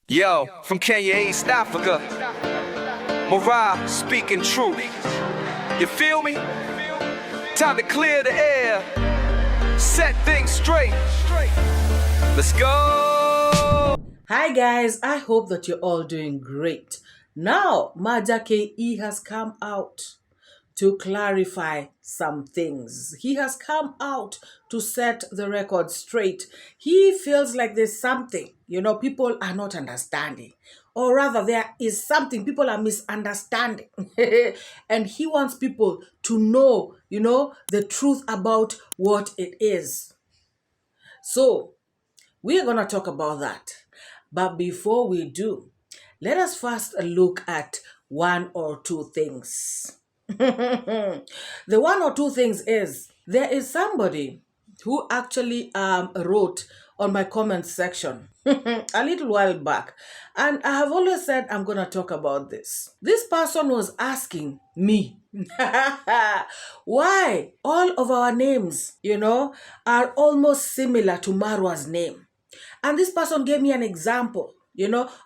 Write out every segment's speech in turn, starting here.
Yo, from Kenya, East Africa, MORAA speaking truth. You feel me? Time to clear the air, set things straight. Let's go. Hi guys, I hope that you're all doing great. Now, 𝐷𝐼𝐾𝐒 has come out to clarify some things. He has come out to set the record straight. He feels like there's something, people are not understanding. Or rather, there is something people are misunderstanding. And he wants people to know, the truth about what it is. So, we're going to talk about that. But before we do, let us first look at one or two things. The one or two things is, there is somebody who actually wrote on my comments section a little while back, and I have always said I'm going to talk about this. This person was asking me why all of our names, are almost similar to Marwa's name. And this person gave me an example,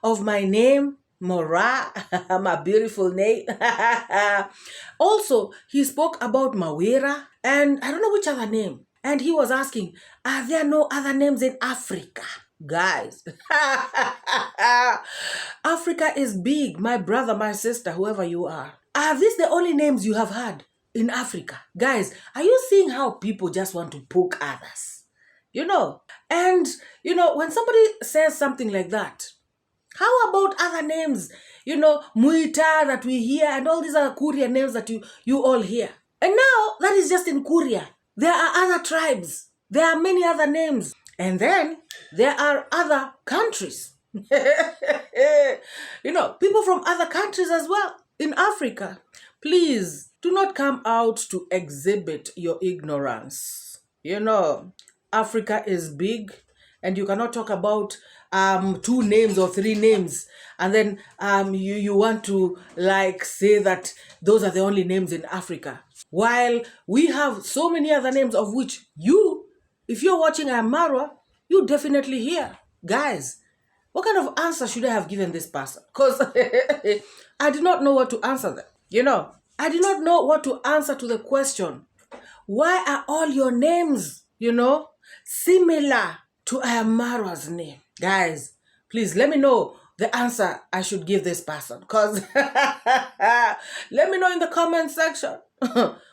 of my name, MORAA, my beautiful name. Also, he spoke about Mawera and I don't know which other name. And he was asking, are there no other names in Africa? Guys, Africa is big, my brother, my sister, whoever you are. Are these the only names you have had in Africa? Guys, are you seeing how people just want to poke others? And, when somebody says something like that, how about other names, Muita that we hear and all these other Kuria names that you all hear? And now that is just in Kuria. There are other tribes. There are many other names. And then there are other countries. People from other countries as well in Africa. Please do not come out to exhibit your ignorance. Africa is big and you cannot talk about 2 names or 3 names and then you want to say that those are the only names in Africa, while we have so many other names of which if you're watching 𝐖𝐈𝐓𝐾𝐒, you definitely hear. Guys, what kind of answer should I have given this person? Because I did not know what to answer them. I did not know what to answer to the question, why are all your names similar to 𝐖𝐈𝐴Marwa's name? Guys, please let me know the answer I should give this person. Because let me know in the comment section.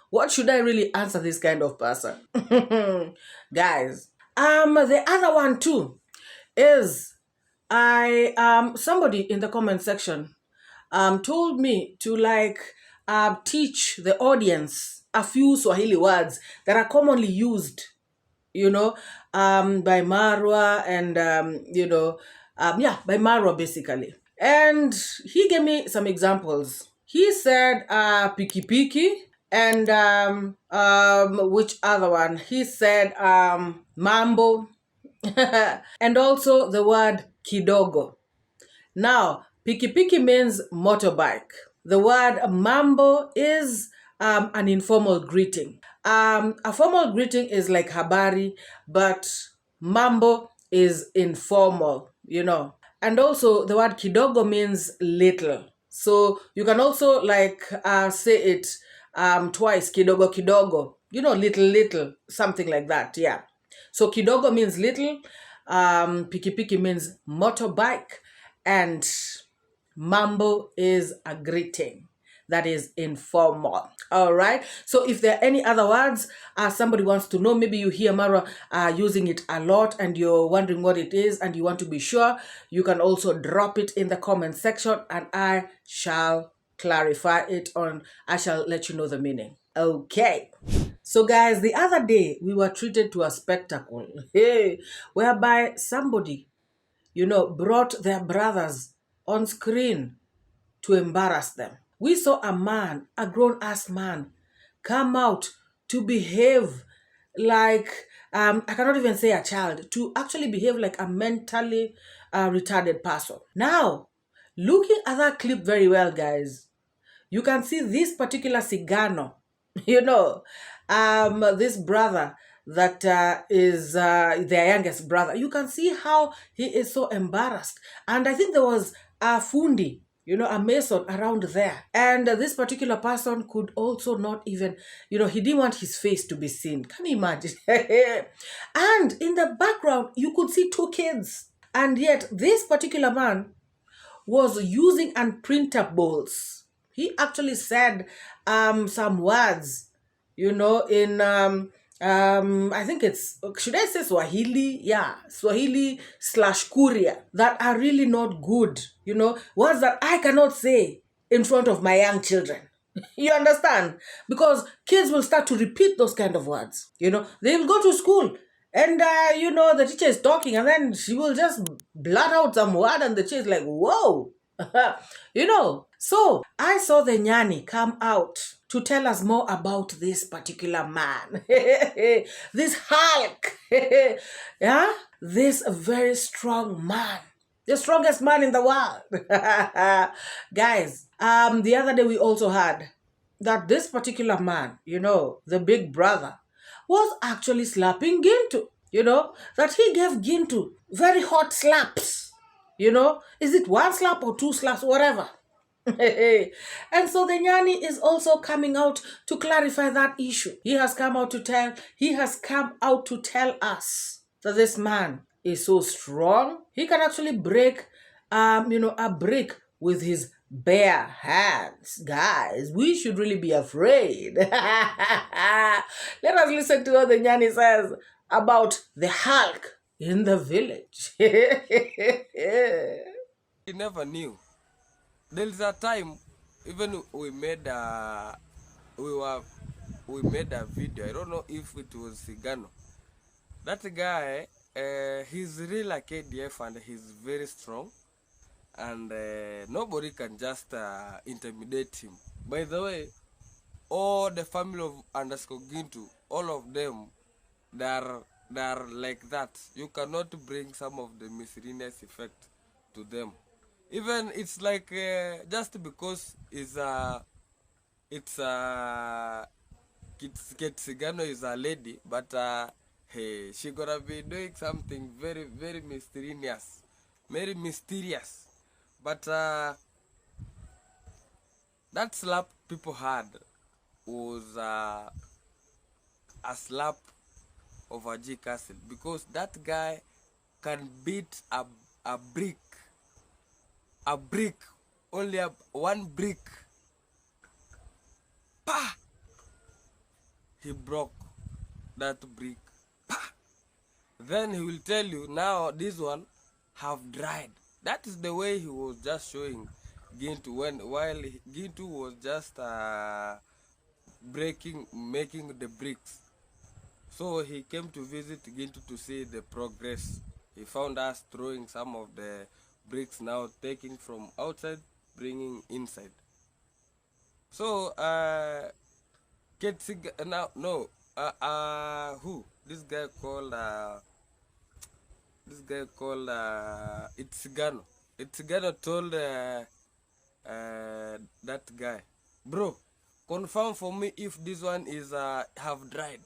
What should I really answer this kind of person? Guys, the other one too is somebody in the comment section told me to teach the audience a few Swahili words that are commonly used by Marwa and, by Marwa basically. And he gave me some examples. He said piki piki and which other one? He said mambo and also the word kidogo. Now, piki piki means motorbike. The word mambo is an informal greeting. A formal greeting is like habari, but mambo is informal, And also the word kidogo means little. So you can also say it twice, kidogo kidogo, little, something like that, yeah. So kidogo means little, piki piki means motorbike, and mambo is a greeting that is informal. All right. So if there are any other words somebody wants to know, maybe you hear Marwa using it a lot and you're wondering what it is and you want to be sure, you can also drop it in the comment section and I shall clarify it I shall let you know the meaning. Okay. So guys, the other day we were treated to a spectacle, whereby somebody, brought their brothers on screen to embarrass them. We saw a man, a grown-ass man, come out to behave like, I cannot even say a child, to actually behave like a mentally retarded person. Now, looking at that clip very well, guys, you can see this particular Cigano, this brother that is their youngest brother. You can see how he is so embarrassed. And I think there was a fundi, a mason around there. And this particular person could also not even, he didn't want his face to be seen. Can you imagine? And in the background, you could see two kids. And yet, this particular man was using unprintables. He actually said some words, in I think it's, should I say Swahili? Yeah, Swahili/Kuria that are really not good. Words that I cannot say in front of my young children. You understand? Because kids will start to repeat those kind of words. They will go to school and, the teacher is talking and then she will just blurt out some word and the teacher is like, whoa. So I saw the Nyani come out to tell us more about this particular man. This Hulk. Yeah? This very strong man. The strongest man in the world. Guys, the other day we also heard that this particular man, the big brother, was actually slapping Gintu. That he gave Gintu very hot slaps. Is it one slap or two slaps, whatever. And so the Nyani is also coming out to clarify that issue. He has come out to tell us that this man is so strong. He can actually break, a brick with his bare hands. Guys, we should really be afraid. Let us listen to what the Nyani says about the Hulk in the village. He never knew. There's a time, even we made a video. I don't know if it was Sigano. That guy, he's real like KDF and he's very strong, and nobody can just intimidate him. By the way, all the family of _Gintu, all of them, they're like that. You cannot bring some of the miscellaneous effect to them. Even it's like just because Sigano is a lady, but hey, she gonna be doing something very, very mysterious, But that slap people had was a slap of a 𝐔𝐘𝐒, because that guy can beat a brick. A brick, only one brick. Pa! He broke that brick. Pa! Then he will tell you, now this one have dried. That is the way he was just showing Gintu while Gintu was just making the bricks. So he came to visit Gintu to see the progress. He found us throwing some of the bricks, now taking from outside, bringing inside. So who this guy called Itsigano told that guy, bro, confirm for me if this one is have dried.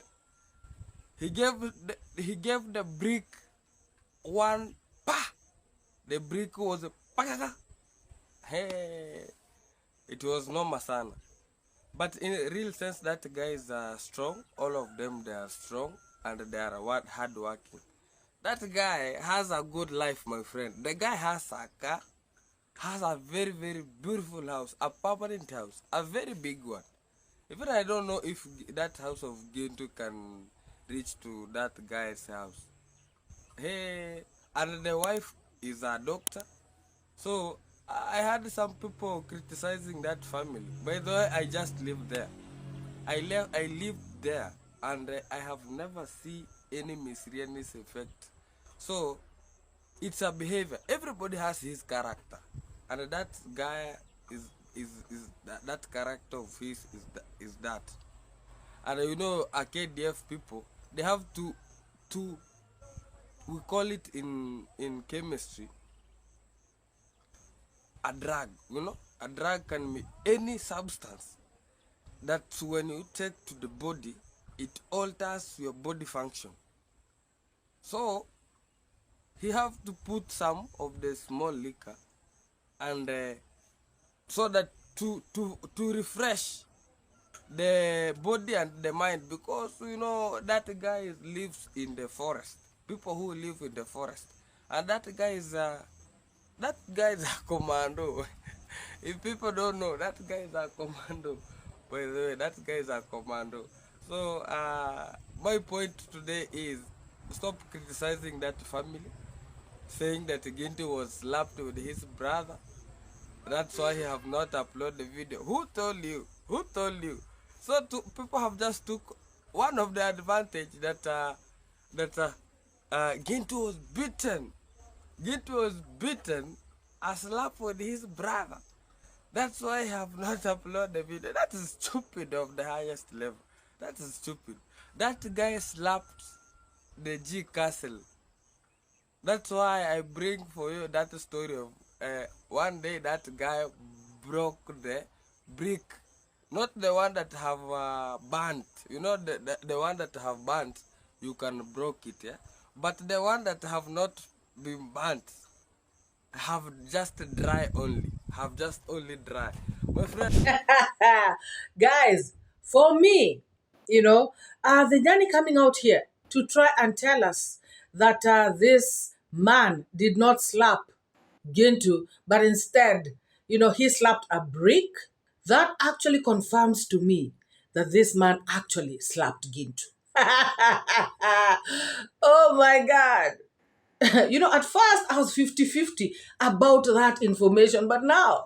He gave the brick one pa. The brick was hey, it was no masana. But in a real sense, that guy is strong. All of them, they are strong and they are hard working. That guy has a good life, my friend. The guy has a car, has a very, very beautiful house, a permanent house, a very big one. Even I don't know if that house of Gintu can reach to that guy's house. Hey, and the wife is a doctor. So I had some people criticizing that family. By the way, I just live there. I lived there, and I have never seen any miscellaneous effect. So it's a behavior. Everybody has his character, and that guy is that character of his is that. And KDF people, they have to we call it in chemistry a drug. A drug can be any substance that when you take to the body, it alters your body function. So he have to put some of the small liquor and so that to refresh the body and the mind, because you know that guy lives in the forest, people who live in the forest, and that guy is a commando. If people don't know, that guy is a commando. By the way, that guy is a commando. So my point today is stop criticizing that family, saying that Gintu was slapped with his brother. That's why he have not uploaded the video. Who told you? Who told you? So people have just took one of the advantage that Gintu was beaten. Gintu was beaten a slap with his brother. That's why I have not uploaded the video. That is stupid of the highest level. That is stupid. That guy slapped the 𝐔𝐘𝐒. That's why I bring for you that story of one day that guy broke the brick. Not the one that have burnt. You know, the one that have burnt, you can broke it, yeah? But the one that have not been burnt, have just dry only. Have just only dry. My friend. Guys, for me, the Nyani coming out here to try and tell us that this man did not slap Gintu, but instead, he slapped a brick. That actually confirms to me that this man actually slapped Gintu. Oh my God. At first I was 50-50 about that information, but now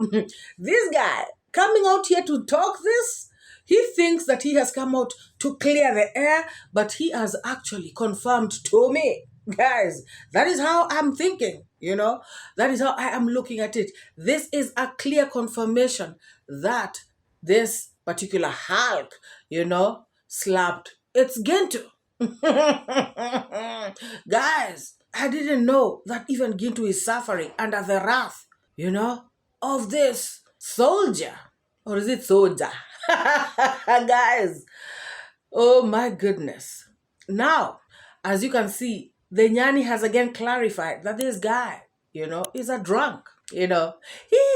this guy coming out here to talk this, he thinks that he has come out to clear the air, but he has actually confirmed to me. Guys, that is how I'm thinking, that is how I am looking at it. This is a clear confirmation that this particular Hulk, slapped its Gintu. Guys, I didn't know that even Gintu is suffering under the wrath, of this soldier. Or is it soldier? Guys, oh my goodness. Now, as you can see, the Nyani has again clarified that this guy, is a drunk. He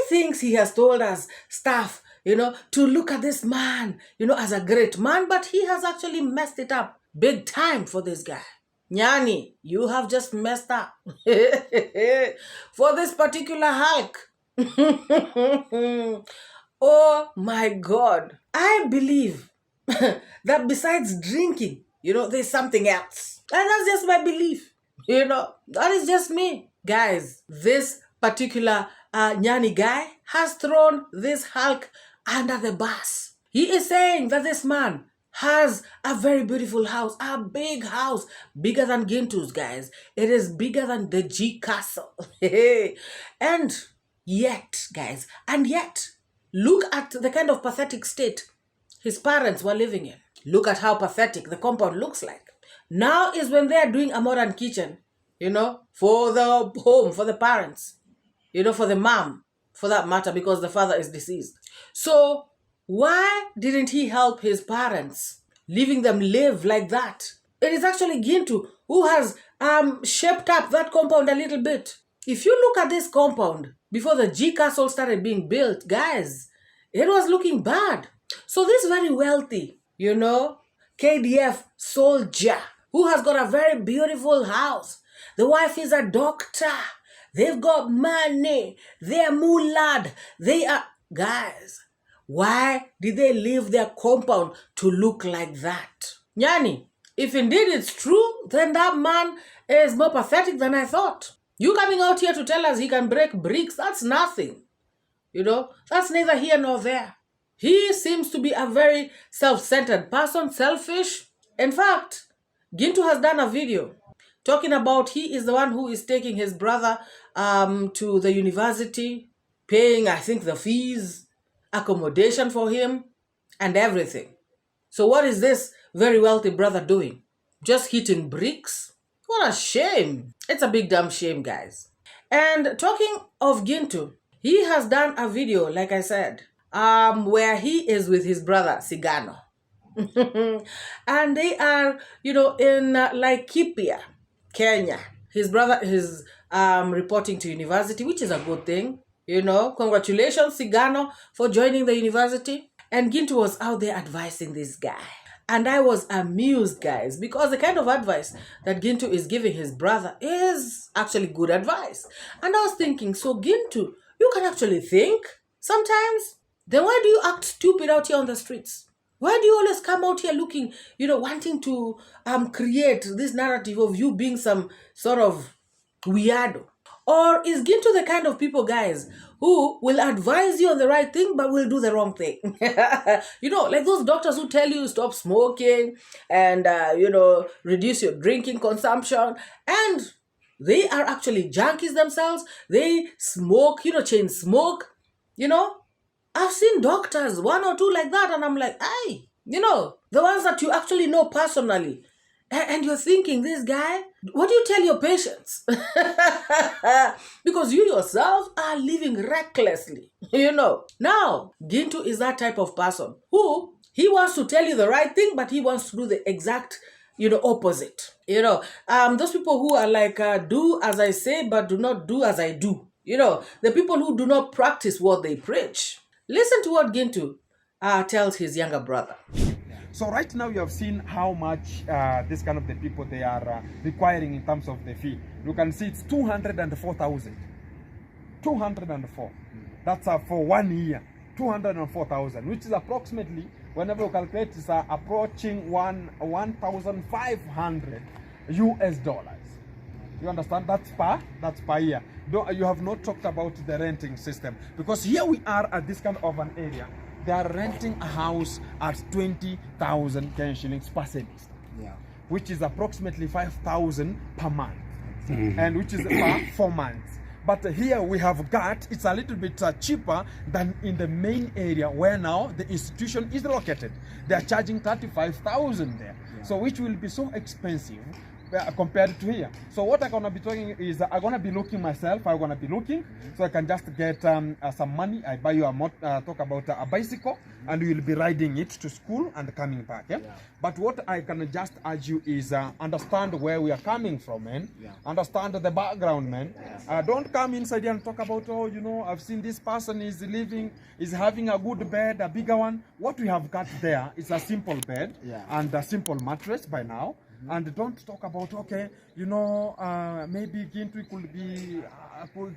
thinks he has told us stuff, to look at this man, as a great man, but he has actually messed it up big time for this guy. Nyani, you have just messed up for this particular Hulk. Oh my God. I believe that besides drinking, there's something else. And that's just my belief. That is just me. Guys, this particular Nyani guy has thrown this Hulk under the bus. He is saying that this man has a very beautiful house, a big house, bigger than Gintu's, guys. It is bigger than the 𝐔𝐘𝐒. And yet, guys, look at the kind of pathetic state his parents were living in. Look at how pathetic the compound looks like. Now is when they are doing a modern kitchen, for the home, for the parents, for the mom, for that matter, because the father is deceased. So why didn't he help his parents, leaving them live like that? It is actually Gintu who has shaped up that compound a little bit. If you look at this compound before the 𝐔𝐘𝐒 started being built, guys, it was looking bad. So this very wealthy, KDF soldier who has got a very beautiful house. The wife is a doctor. They've got money. They're mulad. They are... Guys, why did they leave their compound to look like that? Nyani, if indeed it's true, then that man is more pathetic than I thought. You coming out here to tell us he can break bricks, that's nothing. That's neither here nor there. He seems to be a very self-centered person, selfish. In fact, Gintu has done a video talking about he is the one who is taking his brother to the university, paying, I think, the fees, accommodation for him, and everything. So what is this very wealthy brother doing? Just hitting bricks? What a shame. It's a big damn shame, guys. And talking of Gintu, he has done a video, like I said, where he is with his brother, Sigano. And they are, in Laikipia, Kenya. His brother is reporting to university, which is a good thing. Congratulations, Sigano, for joining the university. And Gintu was out there advising this guy. And I was amused, guys, because the kind of advice that Gintu is giving his brother is actually good advice. And I was thinking, so Gintu, you can actually think sometimes. Then why do you act stupid out here on the streets? Why do you always come out here looking, wanting to create this narrative of you being some sort of weirdo? Or is Gintu the kind of people, guys, who will advise you on the right thing but will do the wrong thing? Like those doctors who tell you stop smoking and, reduce your drinking consumption. And they are actually junkies themselves. They smoke, chain smoke, I've seen doctors, one or two like that, and I'm like, hey, the ones that you actually know personally. And you're thinking, this guy, what do you tell your patients? Because you yourself are living recklessly, Now, Gintu is that type of person who, he wants to tell you the right thing, but he wants to do the exact, opposite. Those people who are like, do as I say, but do not do as I do. The people who do not practice what they preach. Listen to what Gintu tells his younger brother. So right now you have seen how much this kind of the people they are requiring in terms of the fee. You can see it's 204,000. 204. That's for 1 year. 204,000, which is approximately, whenever you calculate, is approaching 1,500 US dollars. You understand? That's per year. You have not talked about the renting system, because here we are at this kind of an area. They are renting a house at 20,000 Kenyan shillings per semester, which is approximately 5,000 per month, and which is per 4 months. But here we have got, it's a little bit cheaper than in the main area where now the institution is located. They are charging 35,000 there, so which will be so expensive compared to here. So what I'm gonna be talking is I'm gonna be looking myself. I'm gonna be looking so I can just get some money. I buy you talk about a bicycle, and we will be riding it to school and coming back. But what I can just urge you is understand where we are coming from, man. Understand the background, man. Don't come inside here and talk about, I've seen this person is having a good bed, a bigger one. What we have got there is a simple bed and a simple mattress by now. And don't talk about, maybe Gintu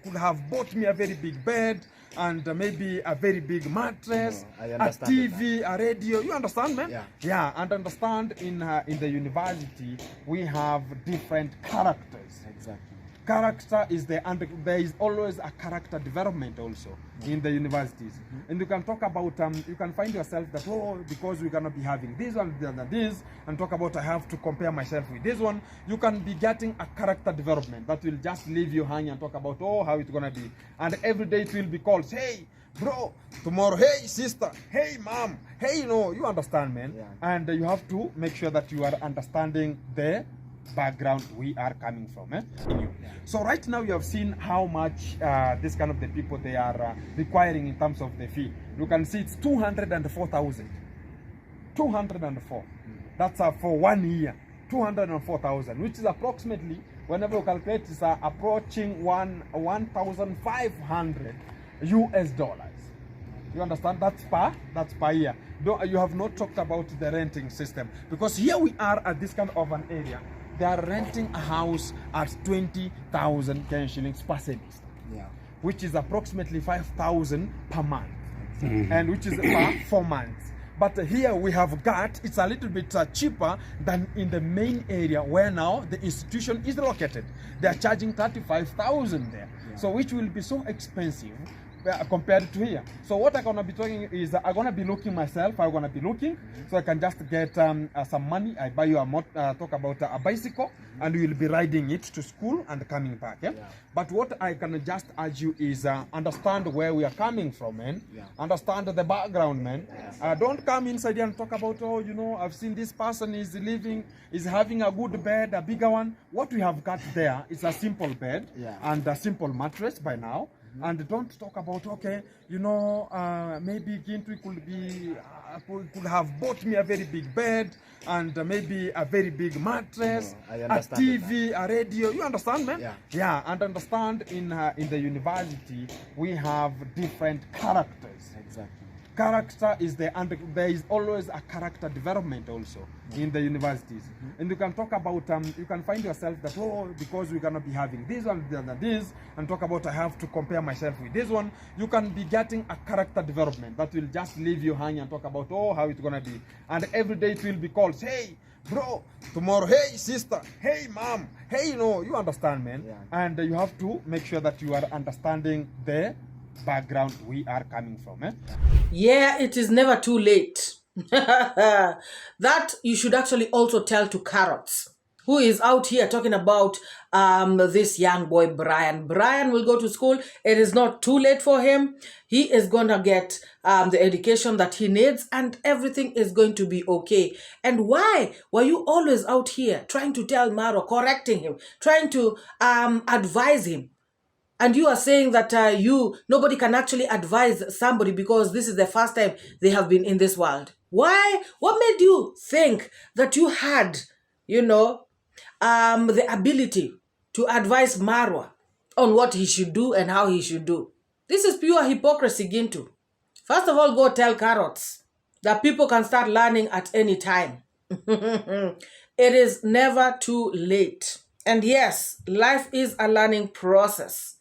could have bought me a very big bed and maybe a very big mattress, a TV, a radio. You understand, man? Yeah. And understand in the university we have different characters. Exactly. Character is there is always a character development also in the universities. And you can talk about, you can find yourself that, because we're going to be having this one and this, and talk about I have to compare myself with this one. You can be getting a character development that will just leave you hanging and talk about, how it's going to be. And every day it will be called, hey, bro, tomorrow, hey, sister, hey, mom, hey, you understand, man. And you have to make sure that you are understanding the background we are coming from. So right now you have seen how much this kind of the people they are requiring in terms of the fee. You can see it's 204,000. 204. That's for 1 year. 204,000, which is approximately, whenever you calculate, is approaching 1,500 US dollars. You understand? That's per year. You have not talked about the renting system, because here we are at this kind of an area. They are renting a house at 20,000 Kenyan shillings per semester, which is approximately 5,000 per month, and which is per 4 months. But here we have got, it's a little bit cheaper than in the main area where now the institution is located. They are charging 35,000 there, so which will be so expensive compared to here. So what I'm gonna be talking is I'm gonna be looking myself. I'm gonna be looking so I can just get some money. I buy you talk about a bicycle, and we will be riding it to school and coming back. But what I can just urge you is understand where we are coming from, man. Understand the background, man. Don't come inside here and talk about, I've seen this person is having a good bed, a bigger one. What we have got there is a simple bed and a simple mattress by now. and don't talk about, okay, maybe Gintu could have bought me a very big bed and maybe a very big mattress, a TV, a radio. You understand, man? Yeah, and understand in the university we have different characters. Exactly. Character is there is always a character development also in the universities. And you can talk about, you can find yourself that, because we're going to be having this one and this, and talk about I have to compare myself with this one. You can be getting a character development that will just leave you hanging and talk about, how it's going to be. And every day it will be called, hey, bro, tomorrow, hey, sister, hey, mom, hey, you understand, man? Yeah. And you have to make sure that you are understanding the background we are coming from. Yeah, it is never too late. That you should actually also tell to Carrots, who is out here talking about this young boy Brian. Brian will go to school. It is not too late for him. He is going to get the education that he needs, and everything is going to be okay. And why were you always out here trying to tell MORAA, correcting him, trying to advise him? And you are saying that nobody can actually advise somebody because this is the first time they have been in this world. Why? What made you think that you had, the ability to advise MORAA on what he should do and how he should do? This is pure hypocrisy, Gintu. First of all, go tell Carrots that people can start learning at any time. It is never too late. And yes, life is a learning process.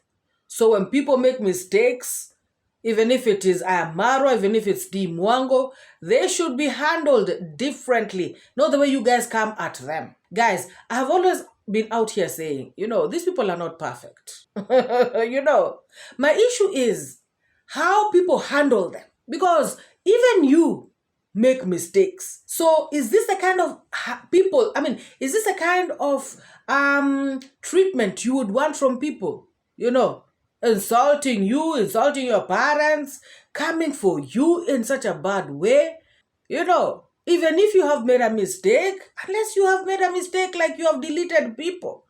So when people make mistakes, even if it is iammarwa, even if it's 𝐷𝐿𝐼𝐴𝐺, they should be handled differently. Not the way you guys come at them. Guys, I have always been out here saying, these people are not perfect. My issue is how people handle them. Because even you make mistakes. So is this the kind of people, is this the kind of treatment you would want from people? Insulting you, insulting your parents, coming for you in such a bad way. Even if you have made a mistake, unless you have made a mistake like you have deleted people,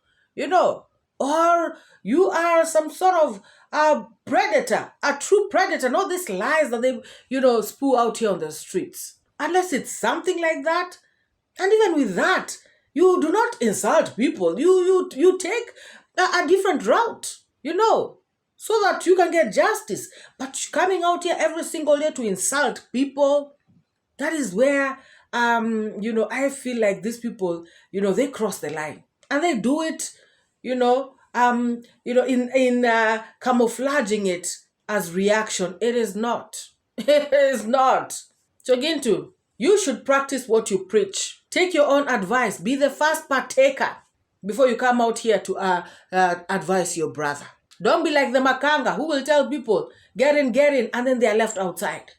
or you are some sort of predator, a true predator, not these lies that they, spew out here on the streets. Unless it's something like that. And even with that, you do not insult people. You take a different route, so that you can get justice. But coming out here every single day to insult people, that is where, I feel like these people, they cross the line. And they do it, in camouflaging it as reaction. It is not. It is not. So Gintu, you should practice what you preach. Take your own advice. Be the first partaker before you come out here to advise your brother. Don't be like the Makanga who will tell people, get in, and then they are left outside.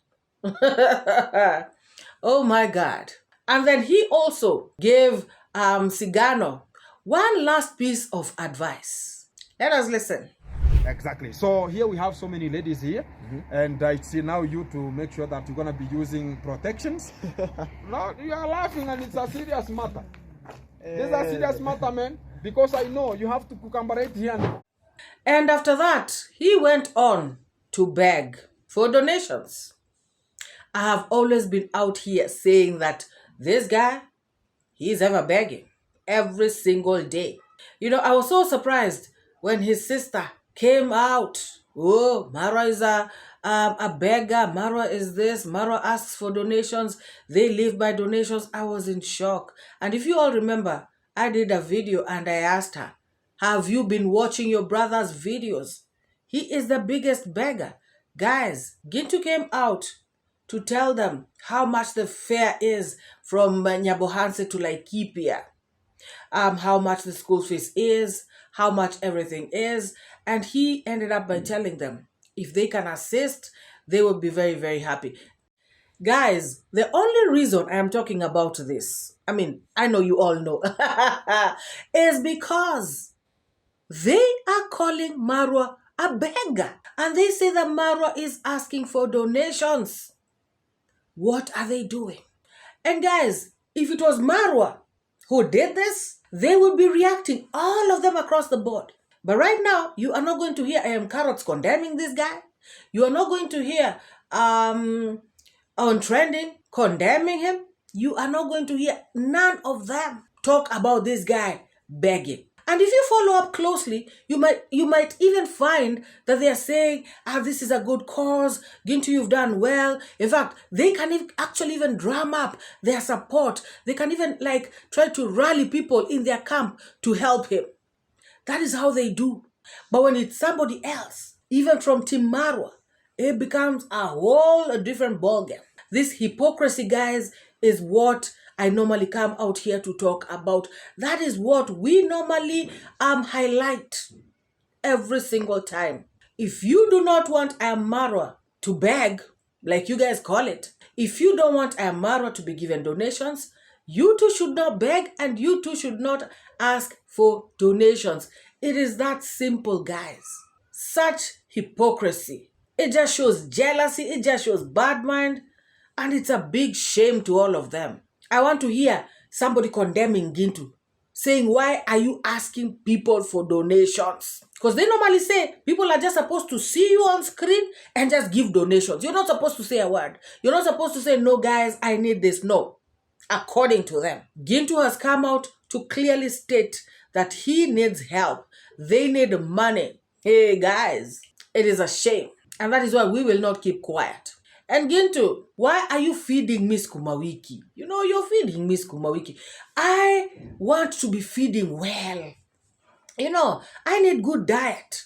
Oh my God. And then he also gave Sigano one last piece of advice. Let us listen. Exactly. So here we have so many ladies here, and it's now you to make sure that you're going to be using protections. No, you are laughing, and it's a serious matter. This is a serious matter, man, because I know you have to collaborate here. And after that, he went on to beg for donations. I have always been out here saying that this guy, he's ever begging every single day. I was so surprised when his sister came out. Oh, MORAA is a beggar. MORAA is this. MORAA asks for donations. They live by donations. I was in shock. And if you all remember, I did a video and I asked her, have you been watching your brother's videos? He is the biggest beggar. Guys, Gintu came out to tell them how much the fare is from Nyabohanse to Laikipia, how much the school fees is, how much everything is. And he ended up by telling them if they can assist, they will be very, very happy. Guys, the only reason I am talking about this, I know you all know, is because they are calling MORAA a beggar. And they say that MORAA is asking for donations. What are they doing? And guys, if it was MORAA who did this, they would be reacting, all of them across the board. But right now, you are not going to hear 𝐼𝐴𝐷𝐾𝐒 condemning this guy. You are not going to hear on trending condemning him. You are not going to hear none of them talk about this guy begging. And if you follow up closely, you might even find that they are saying, this is a good cause, Gintu, you've done well. In fact, they can actually even drum up their support. They can even try to rally people in their camp to help him. That is how they do. But when it's somebody else, even from Team MORAA, it becomes a whole different ballgame. This hypocrisy, guys, is what I normally come out here to talk about. That is what we normally highlight every single time. If you do not want iammarwa to beg, like you guys call it, if you don't want iammarwa to be given donations, you too should not beg and you too should not ask for donations. It is that simple, guys. Such hypocrisy. It just shows jealousy. It just shows bad mind. And it's a big shame to all of them. I want to hear somebody condemning Gintu, saying, why are you asking people for donations? Because they normally say people are just supposed to see you on screen and just give donations. You're not supposed to say a word. You're not supposed to say, no, guys, I need this. No. According to them, Gintu has come out to clearly state that he needs help. They need money. Hey, guys, it is a shame. And that is why we will not keep quiet. And Gintu, why are you feeding Miss Kumawiki? You know, you're feeding Miss Kumawiki. I want to be feeding well. You know, I need good diet.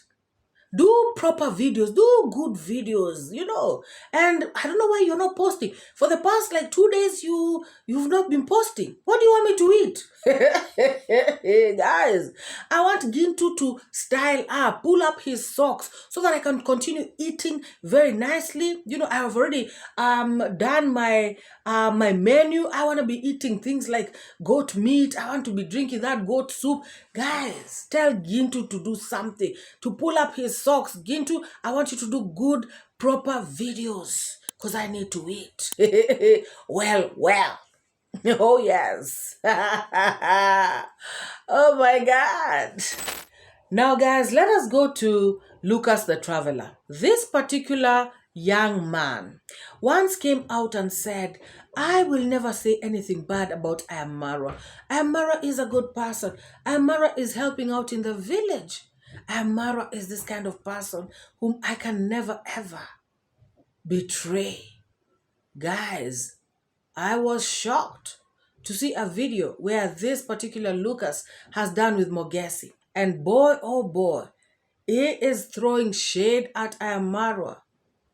Do proper videos, do good videos, you know. And I don't know why you're not posting. For the past 2 days, you've not been posting. What do you want me to eat? Hey, guys, I want Gintu to style up, pull up his socks so that I can continue eating very nicely. You know, I have already done my my menu. I want to be eating things like goat meat. I want to be drinking that goat soup. Guys, tell Gintu to do something, to pull up his socks. Gintu, I want you to do good, proper videos because I need to eat. Well. Oh, yes. Oh, my God. Now, guys, let us go to Lucas the Traveler. This particular young man once came out and said, I will never say anything bad about iammarwa. iammarwa is a good person. iammarwa is helping out in the village. iammarwa is this kind of person whom I can never, ever betray. Guys, I was shocked to see a video where this particular Lucas has done with Mogesi. And boy, oh boy, he is throwing shade at iammarwa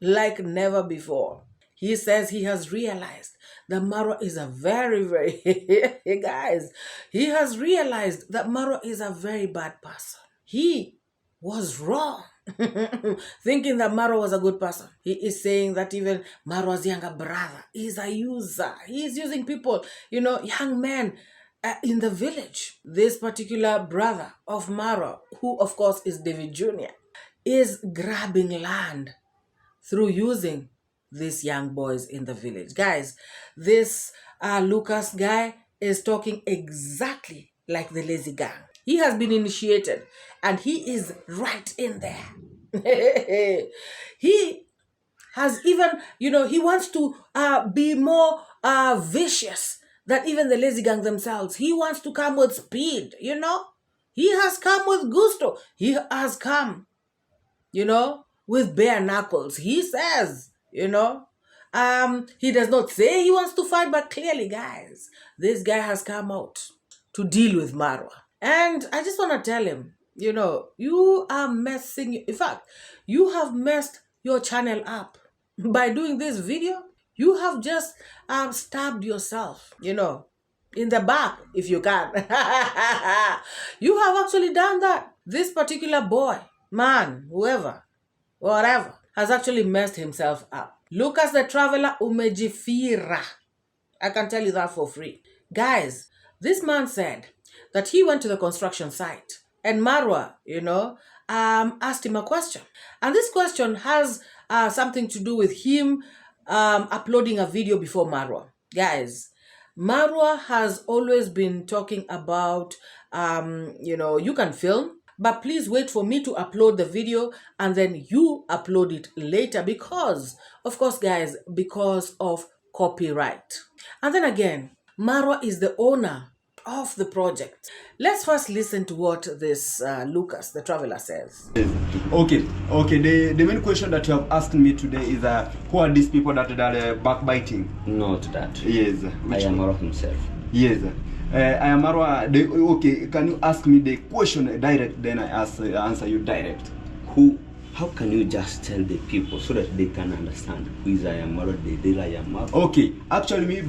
like never before. He says he has realized that MORAA is a very, guys, he has realized that MORAA is a very bad person. He was wrong thinking that MORAA was a good person. He is saying that even MORAA's younger brother is a user. He is using people, you know, young men in the village. This particular brother of MORAA, who of course is David Jr., is grabbing land through using these young boys in the village. Guys, this Lucas guy is talking exactly like the lazy gang. He has been initiated and he is right in there. He has even, you know, he wants to be more vicious than even the lazy gang themselves. He wants to come with speed, you know. He has come with gusto. He has come, you know, with bare knuckles. He says, you know, he does not say he wants to fight, but clearly, guys, this guy has come out to deal with MORAA. And I just want to tell him, you know, you are messing, in fact, you have messed your channel up by doing this video. You have just stabbed yourself, you know, in the back, if you can. You have actually done that. This particular boy, man, whoever, whatever, has actually messed himself up. Lucas the Traveler umejifira. I can tell you that for free. Guys, this man said that he went to the construction site and MORAA, you know, asked him a question. And this question has something to do with him uploading a video before MORAA. Guys, MORAA has always been talking about, you know, you can film, but please wait for me to upload the video and then you upload it later because, of course, guys, because of copyright. And then again, MORAA is the owner of the project. Let's first listen to what this Lucas, the traveler, says. Okay. The main question that you have asked me today is who are these people that are backbiting? Not that. Yes. 𝐼𝐈𝐓𝐃 himself. Yes. 𝐼𝐈𝐓𝐃, okay, can you ask me the question direct, then I answer you direct? How can you just tell the people so that they can understand who is 𝐼𝐈𝐓𝐃, the real 𝐼𝐈𝐓𝐃? Okay, actually me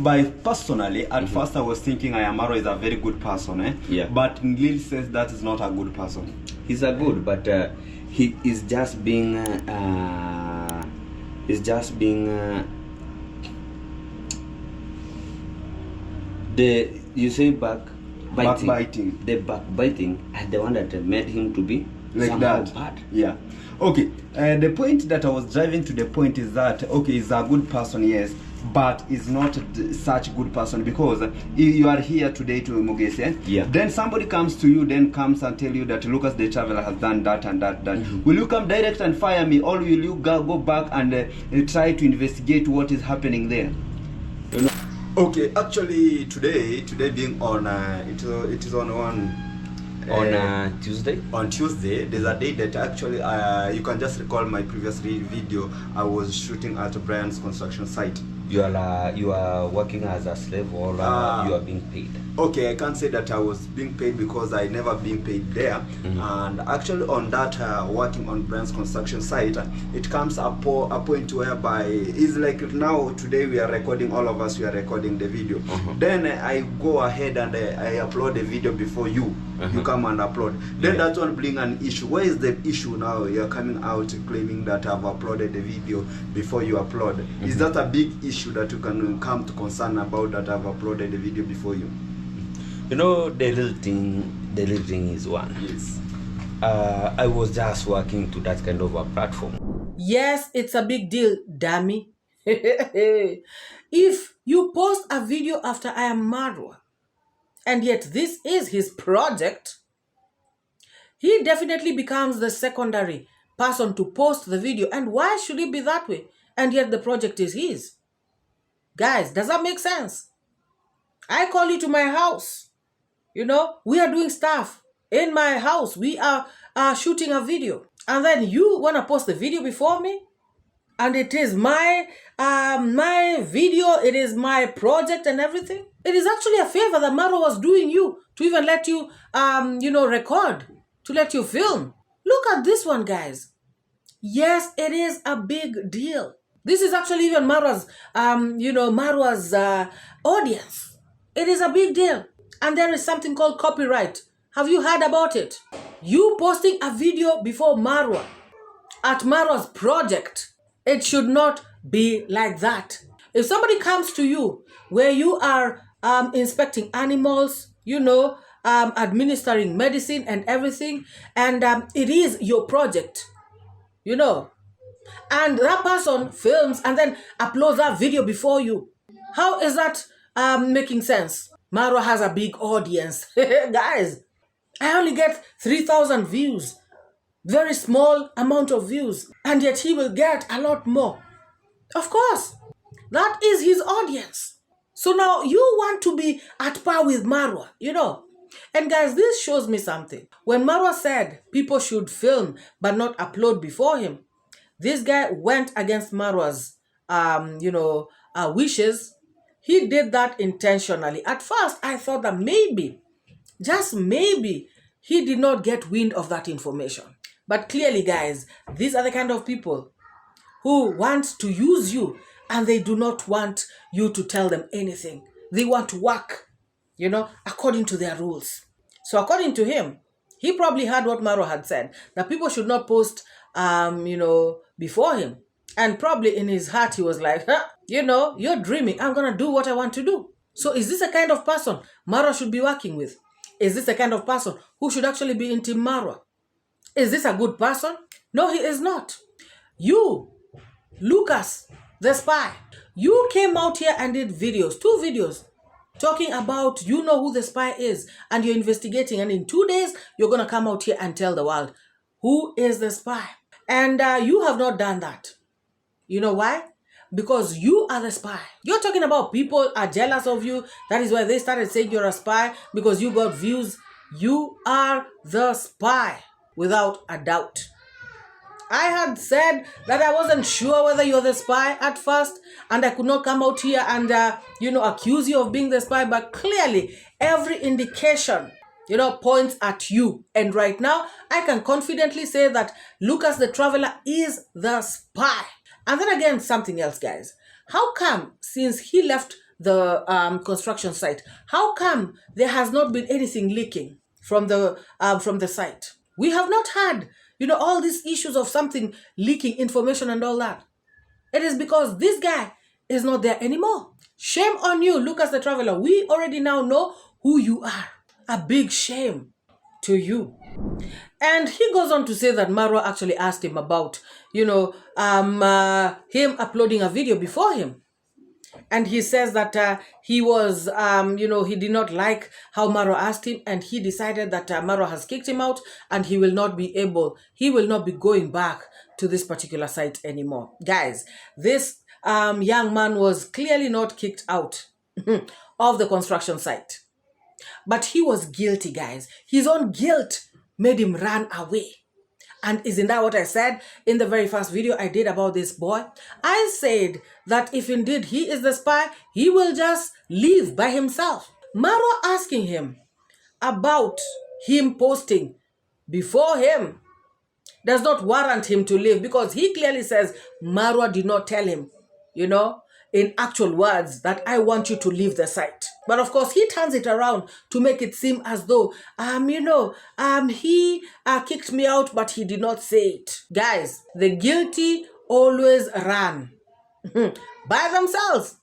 personally, at first I was thinking 𝐼𝐈𝐓𝐃 is a very good person, Yeah. But Nglil says that is not a good person. He's a good, but he is just being you say backbiting. The backbiting is the one that made him to be Like somehow that. bad. Yeah. Okay. The point that I was driving to the point is that, okay, he's a good person, yes, but is not such a good person because you are here today to Mugese. Yeah. Then somebody comes to you, then comes and tell you that Lucas the traveler has done that and that. Will you come direct and fire me, or will you go back and try to investigate what is happening there? You know? Okay. Actually, today being on it is on Tuesday. On Tuesday, there's a day that actually you can just recall my previous video. I was shooting at Brian's construction site. You are working as a slave, or you are being paid? Okay, I can't say that I was being paid because I never been paid there. And actually on that working on Brian's construction site, it comes a point whereby it's like now today we are recording, all of us we are recording the video. Then I go ahead and I upload the video before you. You come and upload. Then that one bring an issue. Where is the issue now? You're coming out claiming that I've uploaded the video before you upload. Is that a big issue that you can come to concern about, that I've uploaded the video before you? You know, the little thing is one. Yes. I was just working to that kind of a platform. Yes, it's a big deal, dummy. If you post a video after 𝐼𝐈𝐓𝐃, and yet this is his project, he definitely becomes the secondary person to post the video. And why should it be that way? And yet the project is his. Guys, does that make sense? I call you to my house. You know, we are doing stuff in my house. We are shooting a video. And then you want to post the video before me? And it is my video, it is my project and everything. It is actually a favor that MORAA was doing you to even let you, record, to let you film. Look at this one, guys. Yes, it is a big deal. This is actually even MORAA's, MORAA's audience. It is a big deal. And there is something called copyright. Have you heard about it? You posting a video before MORAA at MORAA's project, it should not be like that. If somebody comes to you where you are inspecting animals, administering medicine and everything, and it is your project, and that person films and then uploads that video before you, how is that making sense? MORAA has a big audience. Guys, I only get 3,000 views. Very small amount of views. And yet he will get a lot more. Of course, that is his audience. So now you want to be at par with MORAA, And guys, this shows me something. When MORAA said people should film but not upload before him, this guy went against MORAA's, wishes. He did that intentionally. At first, I thought that maybe, just maybe, he did not get wind of that information. But clearly, guys, these are the kind of people who want to use you, and they do not want you to tell them anything. They want to work, according to their rules. So according to him, he probably heard what MORAA had said, that people should not post, before him. And probably in his heart, he was like, you're dreaming. I'm going to do what I want to do. So is this a kind of person MORAA should be working with? Is this a kind of person who should actually be in Team MORAA? Is this a good person? No, he is not. You, Lucas, the spy, you came out here and did videos, 2 videos, talking about you know who the spy is and you're investigating, and in 2 days you're going to come out here and tell the world who is the spy. And you have not done that. You know why? Because you are the spy. You're talking about people are jealous of you. That is why they started saying you're a spy because you got views. You are the spy without a doubt. I had said that I wasn't sure whether you're the spy at first, and I could not come out here and, accuse you of being the spy, but clearly every indication, points at you. And right now, I can confidently say that Lucas the Traveler is the spy. And then again, something else, guys. How come, since he left the construction site, how come there has not been anything leaking from the site? We have not had, all these issues of something leaking information and all that. It is because this guy is not there anymore. Shame on you, Lucas the Traveler. We already now know who you are. A big shame to you. And he goes on to say that MORAA actually asked him about, him uploading a video before him. And he says that he was, he did not like how MORAA asked him, and he decided that MORAA has kicked him out and he will not be going back to this particular site anymore. Guys, this young man was clearly not kicked out of the construction site. But he was guilty, guys. His own guilt made him run away. And isn't that what I said in the very first video I did about this boy? I said that if indeed he is the spy, he will just leave by himself. MORAA asking him about him posting before him does not warrant him to leave, because he clearly says MORAA did not tell him, in actual words, that I want you to leave the site. But of course, he turns it around to make it seem as though, he kicked me out, but he did not say it. Guys, the guilty always run by themselves,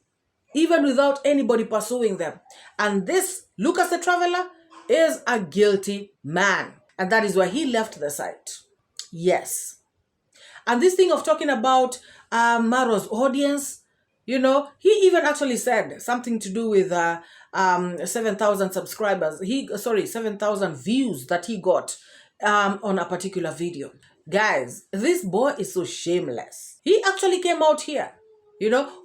even without anybody pursuing them. And this Lucas the Traveler is a guilty man. And that is why he left the site. Yes. And this thing of talking about MORAA's audience, he even actually said something to do with 7,000 subscribers. 7,000 views that he got on a particular video. Guys, this boy is so shameless. He actually came out here,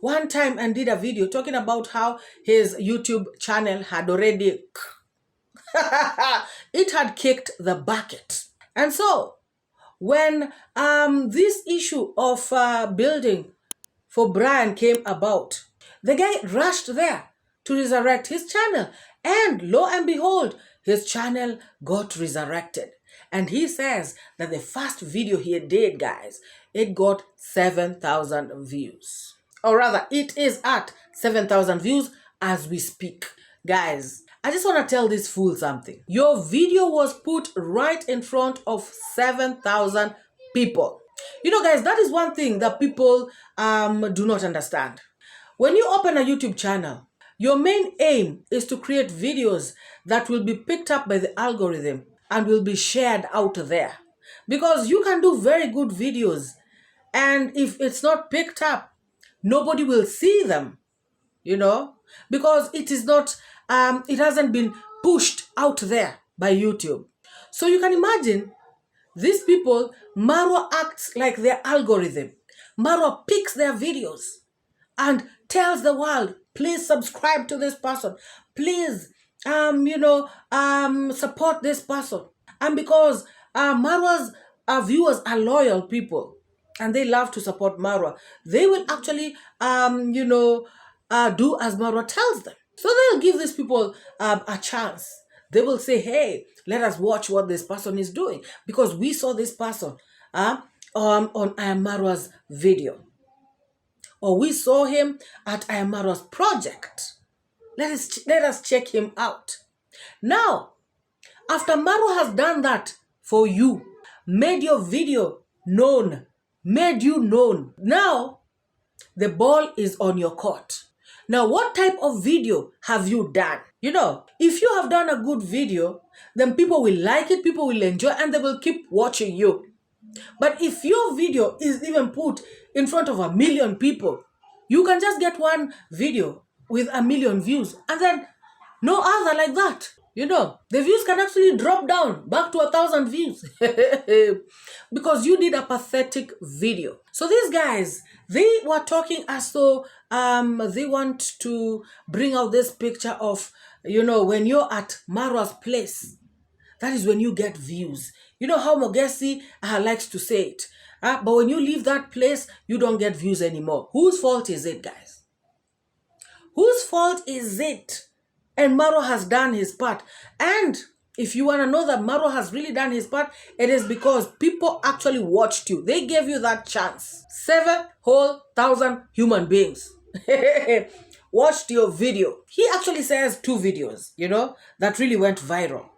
one time and did a video talking about how his YouTube channel had already, it had kicked the bucket. And so, when this issue of building for Brian came about, the guy rushed there to resurrect his channel. And lo and behold, his channel got resurrected. And he says that the first video he did, guys, it got 7,000 views. Or rather, it is at 7,000 views as we speak. Guys, I just want to tell this fool something. Your video was put right in front of 7,000 people. Guys, that is one thing that people do not understand. When you open a YouTube channel, your main aim is to create videos that will be picked up by the algorithm and will be shared out there. Because you can do very good videos, and if it's not picked up, nobody will see them, because it is not, it hasn't been pushed out there by YouTube. So you can imagine, these people, MORAA acts like their algorithm. MORAA picks their videos and tells the world, please subscribe to this person. Please, support this person. And because MORAA's viewers are loyal people and they love to support MORAA, they will actually, do as MORAA tells them. So they'll give these people a chance. They will say, hey, let us watch what this person is doing, because we saw this person on iammarwa's video. Or we saw him at iammarwa's project. Let us check him out. Now, after MORAA has done that for you, made your video known, made you known, now the ball is on your court. Now, what type of video have you done? If you have done a good video, then people will like it, people will enjoy, and they will keep watching you. But if your video is even put in front of 1 million people, you can just get one video with 1 million views, and then No other like that. You know, the views can actually drop down back to 1,000 views because you did a pathetic video. So these guys, they were talking as though they want to bring out this picture of, you know, when you're at MORAA's place, that is when you get views. You know how Mogesi likes to say it. But when you leave that place, you don't get views anymore. Whose fault is it, guys? Whose fault is it? And MORAA has done his part. And if you want to know that MORAA has really done his part, it is because people actually watched you. They gave you that chance. 7,000 human beings watched your video. He actually says 2 videos, you know, that really went viral.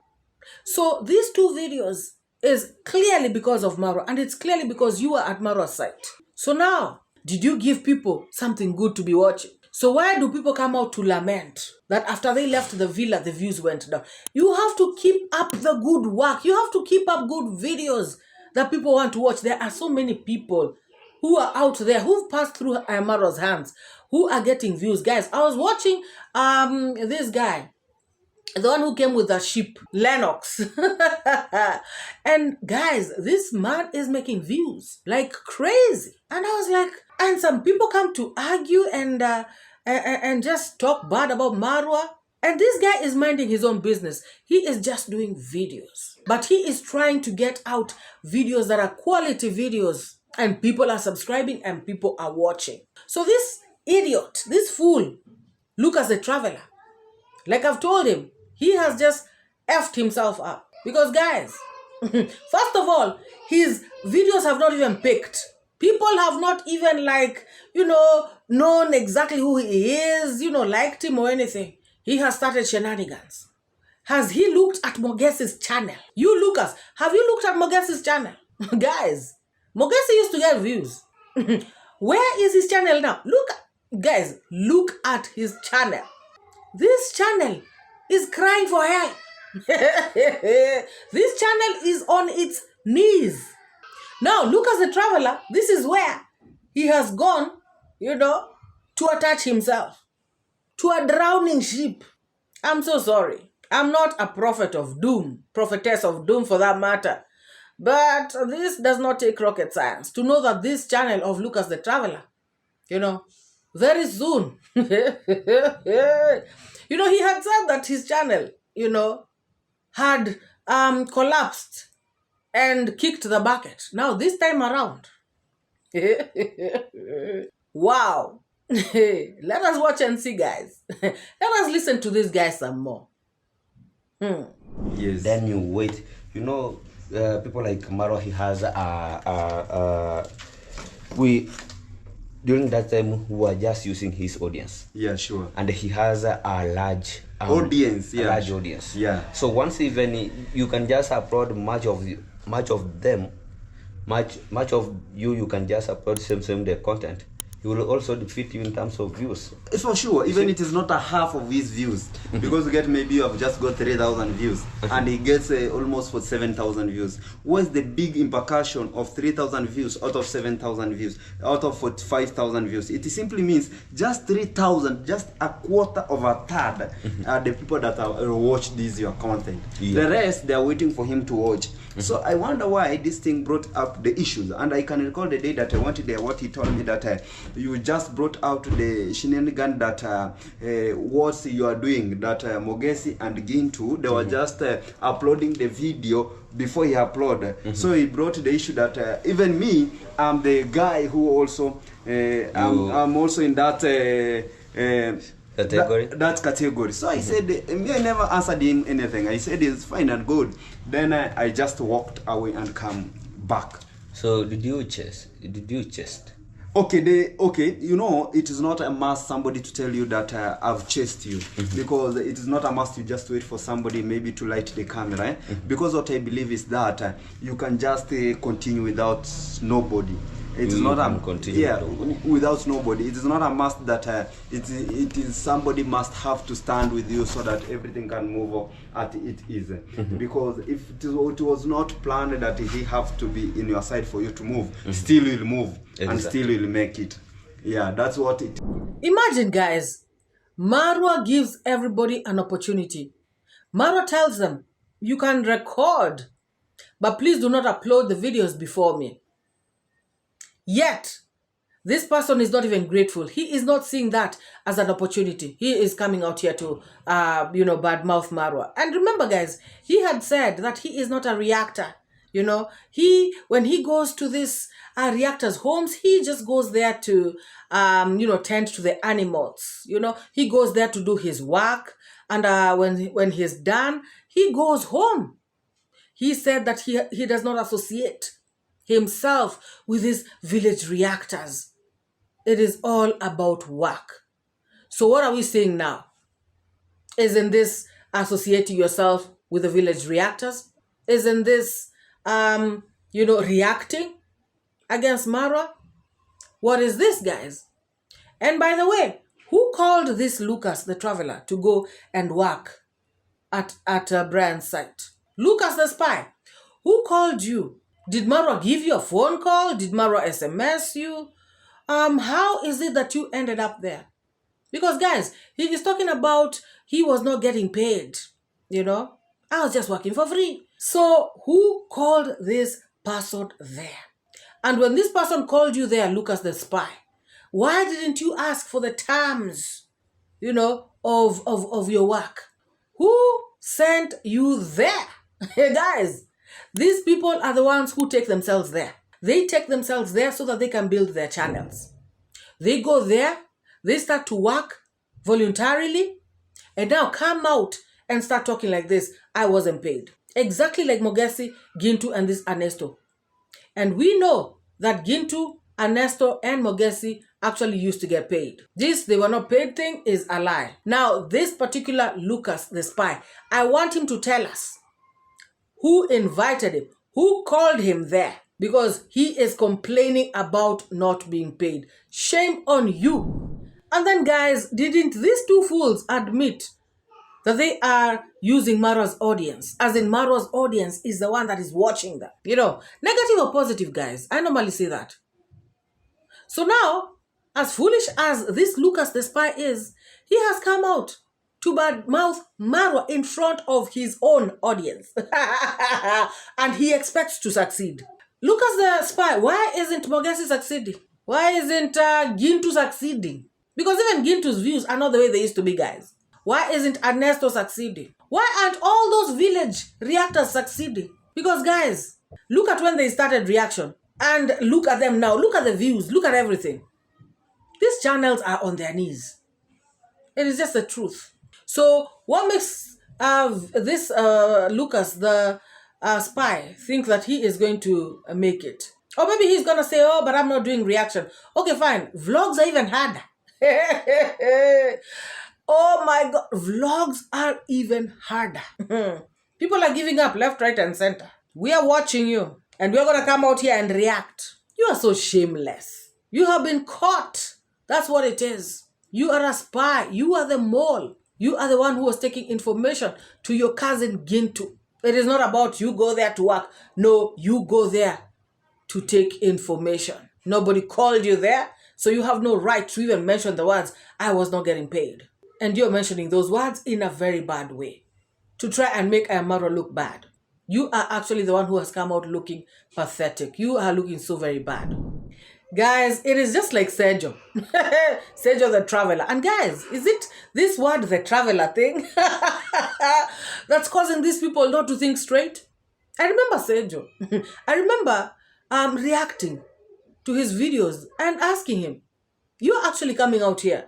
So these 2 videos is clearly because of MORAA, and it's clearly because you were at MORAA's site. So now, did you give people something good to be watching? So why do people come out to lament that after they left the villa, the views went down? You have to keep up the good work. You have to keep up good videos that people want to watch. There are so many people who are out there, who've passed through iammarwa's hands, who are getting views. Guys, I was watching this guy, the one who came with the sheep, Lennox. And guys, this man is making views like crazy. And I was like, and some people come to argue and just talk bad about MORAA. And this guy is minding his own business. He is just doing videos. But he is trying to get out videos that are quality videos. And people are subscribing and people are watching. So this idiot, this fool, Lucas the Traveler, like I've told him, he has just effed himself up. Because guys, first of all, his videos have not even picked. People have not even known exactly who he is, liked him or anything. He has started shenanigans. Has he looked at Mogesi's channel? You Lucas, have you looked at Mogesi's channel? Guys, Mogesi used to get views. Where is his channel now? Guys, look at his channel. This channel is crying for help. This channel is on its knees. Now, Lucas the Traveler, this is where he has gone, to attach himself to a drowning ship. I'm so sorry. I'm not a prophet of doom, prophetess of doom for that matter. But this does not take rocket science to know that this channel of Lucas the Traveler, very soon, he had said that his channel, had collapsed and kicked the bucket. Now, this time around, wow. Let us watch and see, guys. Let us listen to this guy some more. Yes. Then you wait. People like MORAA, he has during that time, we were just using his audience. Yeah, sure. And he has a large audience. Yeah. A large audience. Yeah. So once even you can just upload much of you can just upload same the content. He will also defeat you in terms of views. For sure, even it is not a half of his views. Because maybe you have just got 3,000 views and he gets almost for 7,000 views. What's the big implication of 3,000 views out of 7,000 views, out of 45,000 views? It simply means just 3,000, just a quarter of a third are the people that watch your content. Yeah. The rest, they are waiting for him to watch. So I wonder why this thing brought up the issues. And I can recall the day that I wanted there, what he told me that you just brought out the shenanigan that what you are doing, that Mogesi and Gintu, they were just uploading the video before he uploaded. So he brought the issue that even me, I'm the guy who also, I'm also in that category. That category. So I said, me, I never answered him anything. I said it's fine and good. Then I just walked away and come back. So did you chest? Okay, it is not a must somebody to tell you that I've chased you, because it is not a must you just wait for somebody maybe to light the camera. Because what I believe is that you can just continue without nobody. It is not a without nobody. It is not a must that it is somebody must have to stand with you so that everything can move at it is. Because if it was not planned that he have to be in your side for you to move, still will move. Exactly. And still will make it. Yeah, that's what it. Imagine, guys, MORAA gives everybody an opportunity. MORAA tells them, you can record, but please do not upload the videos before me. Yet, this person is not even grateful. He is not seeing that as an opportunity. He is coming out here to, badmouth MORAA. And remember, guys, he had said that he is not a reactor. When he goes to this reactors' homes, he just goes there to, tend to the animals. He goes there to do his work. And when he's done, he goes home. He said that he does not associate himself with these village reactors. It is all about work. So what are we saying now? Isn't this associating yourself with the village reactors? Isn't this, reacting against MORAA? What is this, guys? And by the way, who called this Lucas the Traveler to go and work at Brian's site? Lucas the spy. Who called you? Did MORAA give you a phone call? Did MORAA SMS you? How is it that you ended up there? Because, guys, he is talking about he was not getting paid. I was just working for free. So who called this person there? And when this person called you there, Lucas the spy, why didn't you ask for the terms, of your work? Who sent you there? Hey, guys, these people are the ones who take themselves there. They take themselves there so that they can build their channels. They go there, they start to work voluntarily, and now come out and start talking like this. I wasn't paid. Exactly like Mogesi, Gintu, and this Ernesto. And we know that Gintu, Ernesto, and Mogesi actually used to get paid. This they were not paid thing is a lie. Now, this particular Lucas, the spy, I want him to tell us who invited him, who called him there, because he is complaining about not being paid. Shame on you. And then, guys, didn't these two fools admit that they are using MORAA's audience? As in, MORAA's audience is the one that is watching them. Negative or positive, guys. I normally say that. So now, as foolish as this Lucas the spy is, he has come out to badmouth MORAA in front of his own audience. And he expects to succeed. Lucas the spy, why isn't Mogesi succeeding? Why isn't Gintu succeeding? Because even Gintu's views are not the way they used to be, guys. Why isn't Ernesto succeeding? Why aren't all those village reactors succeeding? Because, guys, look at when they started reaction. And look at them now. Look at the views. Look at everything. These channels are on their knees. It is just the truth. So what makes this Lucas, the spy, think that he is going to make it? Or maybe he's going to say, oh, but I'm not doing reaction. Okay, fine. Vlogs are even harder. Oh my God. Vlogs are even harder. People are giving up left, right, and center. We are watching you. And we're going to come out here and react. You are so shameless. You have been caught. That's what it is. You are a spy. You are the mole. You are the one who was taking information to your cousin Gintu. It is not about you go there to work. No, you go there to take information. Nobody called you there, so you have no right to even mention the words, I was not getting paid. And you're mentioning those words in a very bad way to try and make iammarwa look bad. You are actually the one who has come out looking pathetic. You are looking so very bad. Guys, it is just like Sergio. Sergio the Traveler. And guys, is it this word, the Traveler thing, that's causing these people not to think straight? I remember Sergio. I remember reacting to his videos and asking him, you're actually coming out here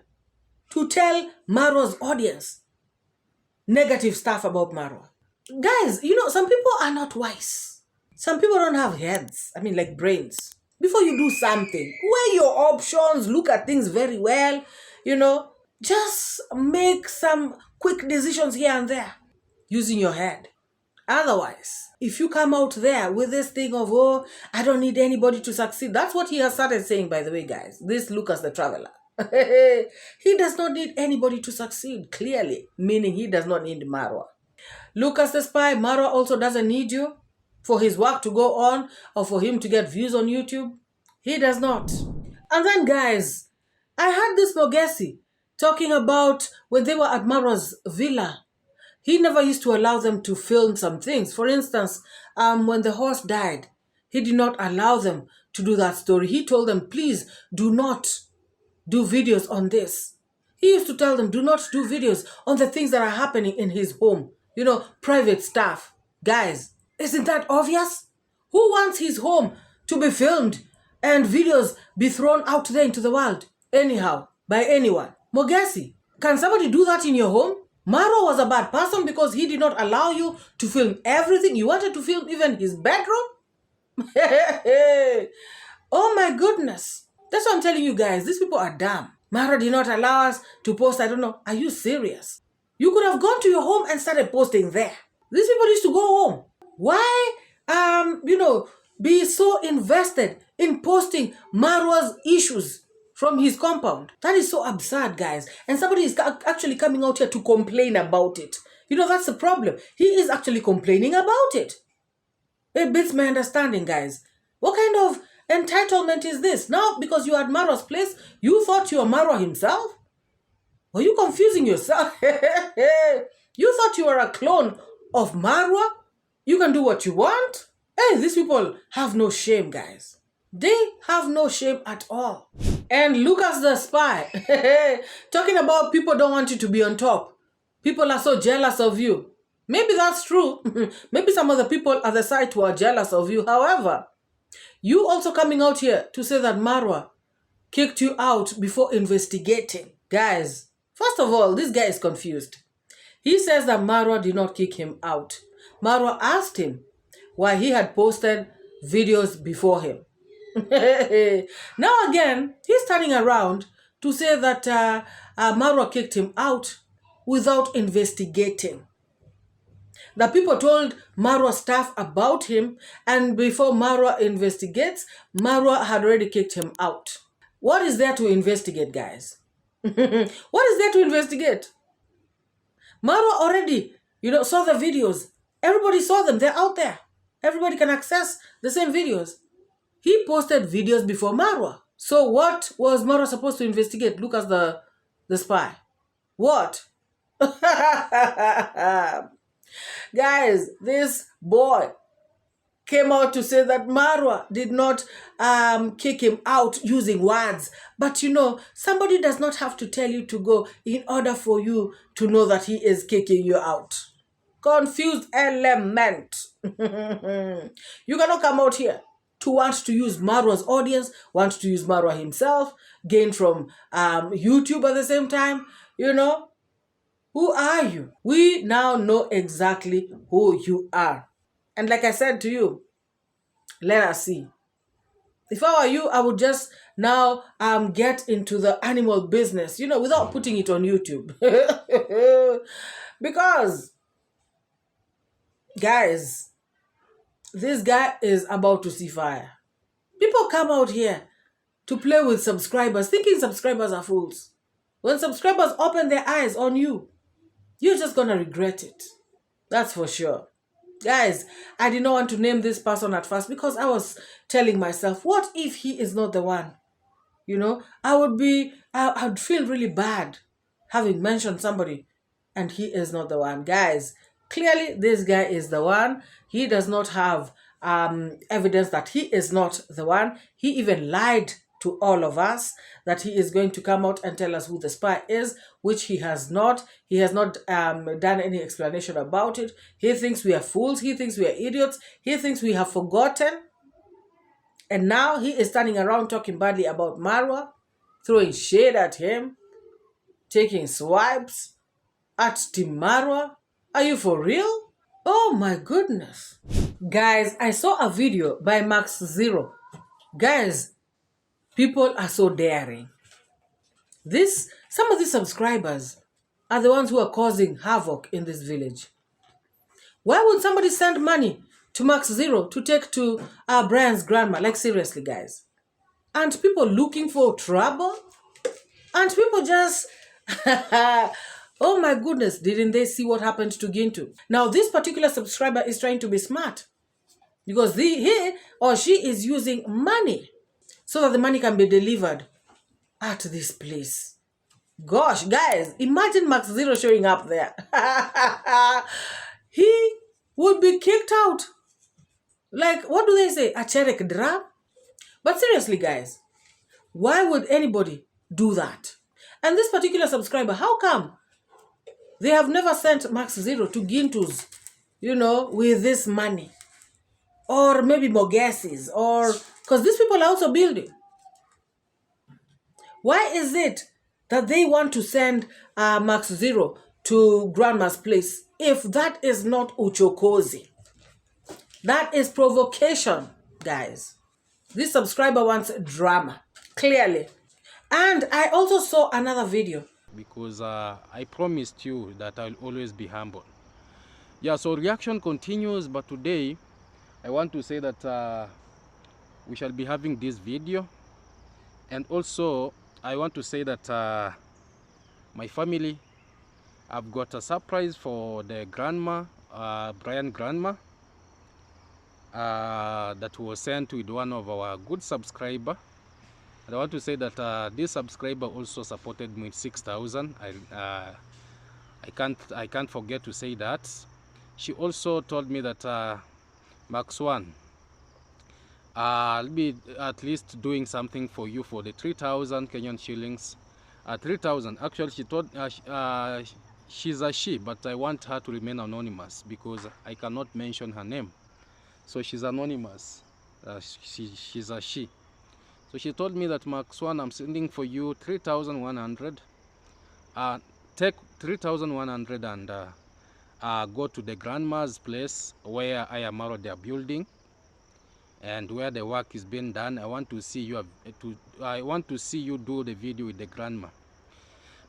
to tell MORAA's audience negative stuff about MORAA. Guys, some people are not wise. Some people don't have heads. I mean, like brains. Before you do something, weigh your options, look at things very well, just make some quick decisions here and there using your head. Otherwise, if you come out there with this thing of, oh, I don't need anybody to succeed. That's what he has started saying, by the way, guys. This Lucas the Traveler. He does not need anybody to succeed, clearly, meaning he does not need MORAA. Lucas the Spy, MORAA also doesn't need you for his work to go on or for him to get views on YouTube. He does not. And then, guys, I had this Mogesi talking about when they were at MORAA's villa. He never used to allow them to film some things. For instance, when the horse died, he did not allow them to do that story. He told them, please do not do videos on this. He used to tell them, do not do videos on the things that are happening in his home. You know, private stuff. Guys, isn't that obvious? Who wants his home to be filmed and videos be thrown out there into the world? Anyhow, by anyone. Mogesi, can somebody do that in your home? MORAA was a bad person because he did not allow you to film everything. You wanted to film even his bedroom? Oh my goodness. That's what I'm telling you guys. These people are dumb. MORAA did not allow us to post. I don't know. Are you serious? You could have gone to your home and started posting there. These people used to go home. Why, be so invested in posting MORAA's issues from his compound? That is so absurd, guys. And somebody is actually coming out here to complain about it. You know, that's the problem. He is actually complaining about it. It beats my understanding, guys. What kind of entitlement is this? Now, because you are at MORAA's place, you thought you were MORAA himself? Were you confusing yourself? You thought you were a clone of MORAA? You can do what you want? Hey, these people have no shame, guys. They have no shame at all. And Lucas the spy, talking about people don't want you to be on top. People are so jealous of you. Maybe that's true. Maybe some of the people at the site were jealous of you. However, you also coming out here to say that MORAA kicked you out before investigating. Guys, first of all, this guy is confused. He says that MORAA did not kick him out. MORAA asked him why he had posted videos before him. Now again, he's turning around to say that MORAA kicked him out without investigating. The people told MORAA staff about him, and before MORAA investigates, MORAA had already kicked him out. What is there to investigate, guys? What is there to investigate? MORAA already, saw the videos. Everybody saw them. They're out there. Everybody can access the same videos. He posted videos before MORAA. So what was MORAA supposed to investigate? Look at the spy. What? Guys, this boy came out to say that MORAA did not kick him out using words. But somebody does not have to tell you to go in order for you to know that he is kicking you out. Confused element. You cannot come out here to want to use MORAA's audience, want to use MORAA himself, gain from YouTube at the same time. Who are you? We now know exactly who you are. And like I said to you, let us see. If I were you, I would just now get into the animal business, without putting it on YouTube. Because, guys, this guy is about to see fire. People come out here to play with subscribers, thinking subscribers are fools. When subscribers open their eyes on you, you're just going to regret it. That's for sure. Guys, I did not want to name this person at first because I was telling myself, what if he is not the one? I'd feel really bad having mentioned somebody and he is not the one. Guys, clearly this guy is the one. He does not have evidence that he is not the one. He even lied to all of us that he is going to come out and tell us who the spy is, which he has not. He has not done any explanation about it. He thinks we are fools. He thinks we are idiots. He thinks we have forgotten. And now he is standing around talking badly about MORAA, throwing shade at him, taking swipes at Team MORAA. Are you for real? Oh my goodness. Guys, I saw a video by Max Zero. Guys, people are so daring. Some of these subscribers are the ones who are causing havoc in this village. Why would somebody send money to Max Zero to take to Brian's grandma? Like, seriously, guys. And people looking for trouble? And people just... Oh my goodness, didn't they see what happened to Gintu? Now, this particular subscriber is trying to be smart because he or she is using money so that the money can be delivered at this place. Gosh, guys, imagine Max Zero showing up there. He would be kicked out. Like, what do they say? A 𝐒𝐍𝐉𝐎𝐘. But seriously, guys, why would anybody do that? And this particular subscriber, how come they have never sent Max Zero to Gintu's, with this money? Or maybe Mogassi's, or because these people are also building. Why is it that they want to send Max Zero to Grandma's place if that is not uchokozi? That is provocation, guys. This subscriber wants drama, clearly. And I also saw another video. Because I promised you that I'll always be humble. Yeah, so reaction continues, but today I want to say that we shall be having this video. And also I want to say that my family, I've got a surprise for the grandma, Brian grandma, that was sent with one of our good subscriber. And I want to say that this subscriber also supported me with 6,000. I can't forget to say that. She also told me that Max One, I'll be at least doing something for you for the 3,000 Kenyan shillings. 3,000. Actually, she told she's a she, but I want her to remain anonymous because I cannot mention her name. So she's anonymous. She's a she. So she told me that Max One, I'm sending for you 3,100. Take 3,100 and go to the grandma's place where iammarwa they are building and where the work is being done. I want to see you. I want to see you do the video with the grandma.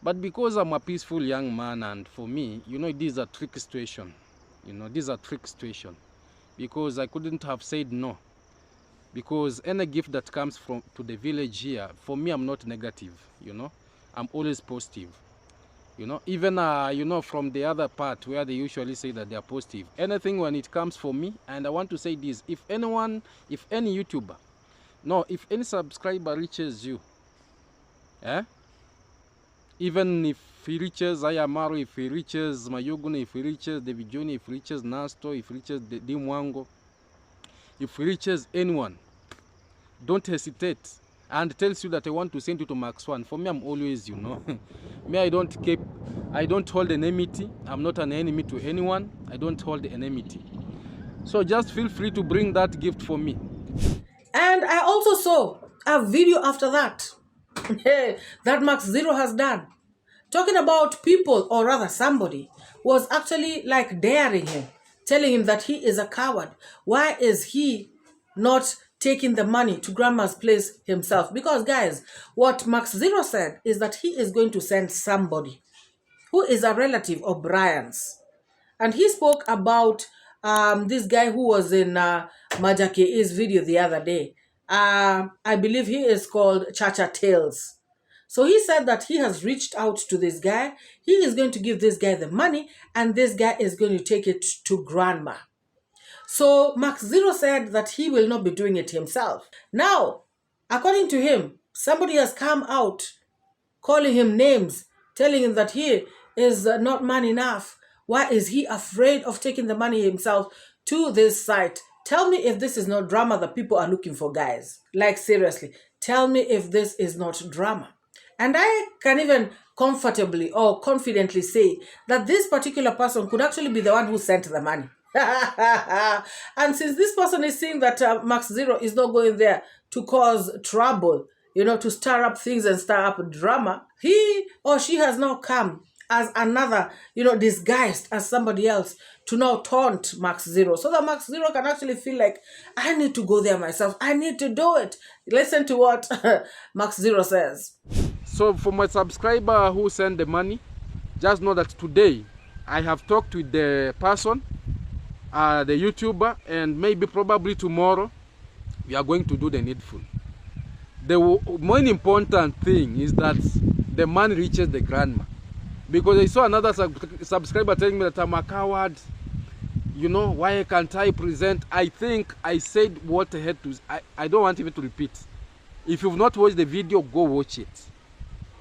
But because I'm a peaceful young man, and for me, this is a trick situation. This is a trick situation because I couldn't have said no. Because any gift that comes to the village here, for me, I'm not negative. I'm always positive. Even from the other part where they usually say that they are positive, anything when it comes for me. And I want to say this: if any YouTuber, if any subscriber reaches you, even if he reaches iammarwa, if he reaches Mayuguna, if he reaches the Vijoni, if he reaches Nasto, if he reaches the Dimwango, if he reaches anyone, don't hesitate, and tells you that I want to send you to Max One. For me, I'm always, me, I don't hold enmity. I'm not an enemy to anyone. I don't hold enmity. So just feel free to bring that gift for me. And I also saw a video after that that Max Zero has done, talking about people, or rather somebody was actually like daring him, telling him that he is a coward. Why is he not taking the money to grandma's place himself? Because guys, what Max Zero said is that he is going to send somebody who is a relative of Brian's. And he spoke about this guy who was in 𝐷𝐻𝐾𝐒's video the other day. I believe he is called Chacha Tales. So he said that he has reached out to this guy. He is going to give this guy the money, and this guy is going to take it to grandma. So Max Zero said that he will not be doing it himself. Now, according to him, somebody has come out calling him names, telling him that he is not man enough. Why is he afraid of taking the money himself to this site? Tell me if this is not drama that people are looking for, guys. Like, seriously, tell me if this is not drama. And I can even comfortably or confidently say that this particular person could actually be the one who sent the money. And since this person is saying that Max Zero is not going there to cause trouble, to stir up things and stir up drama, he or she has now come as another, disguised as somebody else to now taunt Max Zero, so that Max Zero can actually feel like, I need to go there myself. I need to do it. Listen to what Max Zero says. So for my subscriber who sent the money, just know that today I have talked with the person, the YouTuber, and maybe probably tomorrow we are going to do the needful. The more important thing is that the money reaches the grandma. Because I saw another subscriber telling me that I'm a coward. Why can't I present? I think I said what I had to. I don't want even to repeat. If you've not watched the video, go watch it.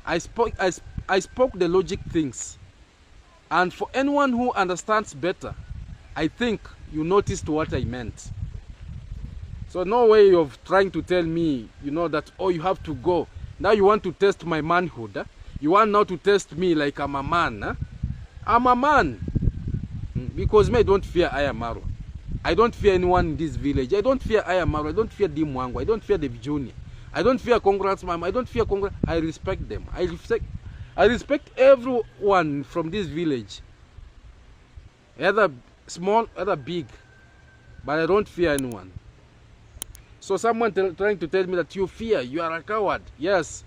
I I spoke the logic things. And for anyone who understands better, I think you noticed what I meant. So no way of trying to tell me, you know, that, oh, you have to go. Now you want to test my manhood. Huh? You want now to test me like I'm a man. Huh? I'm a man. Because me, I don't fear 𝐼𝐴MMARWA. I don't fear anyone in this village. I don't fear 𝐼𝐴MMARWA. I don't fear 𝐷𝐬𝐿. I don't fear the Junior. I don't fear Congrats Mom. I don't fear Congrats. I respect them. I respect everyone from this village. Either small, either big. But I don't fear anyone. So someone trying to tell me that you fear, you are a coward. Yes.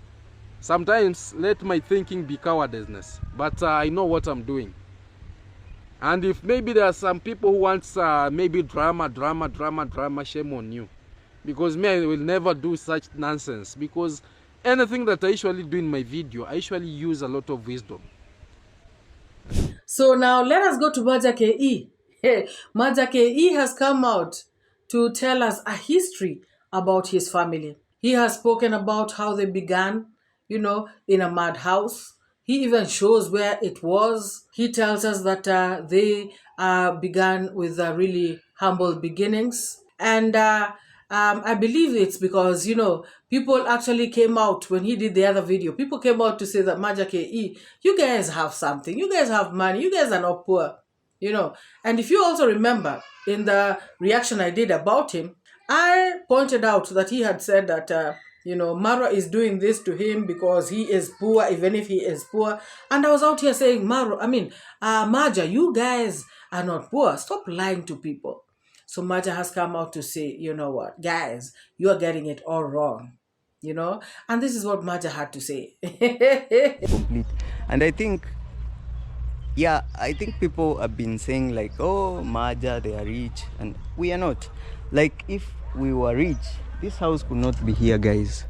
Sometimes let my thinking be cowardice. But I know what I'm doing. And if maybe there are some people who want maybe drama, shame on you. Because me, I will never do such nonsense. Because anything that I usually do in my video, I usually use a lot of wisdom. So now let us go to 𝐷𝐿𝐼𝐄. 𝐷𝐿𝐼𝐄 has come out to tell us a history about his family. He has spoken about how they began, you know, in a madhouse. He even shows where it was. He tells us that they began with really humble beginnings. And I believe it's because, you know, people actually came out when he did the other video. People came out to say that 𝐷𝐿𝐼𝐄, you guys have something. You guys have money. You guys are not poor, you know. And if you also remember in the reaction I did about him, I pointed out that he had said that, you know, MORAA is doing this to him because he is poor, even if he is poor. And I was out here saying, 𝐷𝐿𝐼𝐄, you guys are not poor. Stop lying to people. So 𝐷𝐿𝐼𝐄 has come out to say, you know what, guys, you are getting it all wrong, you know. And this is what 𝐷𝐿𝐼𝐄 had to say. Complete. And I think, yeah, I think people have been saying like, oh, 𝐷𝐿𝐼𝐄, they are rich. And we are not. Like, if we were rich, this house could not be here, guys.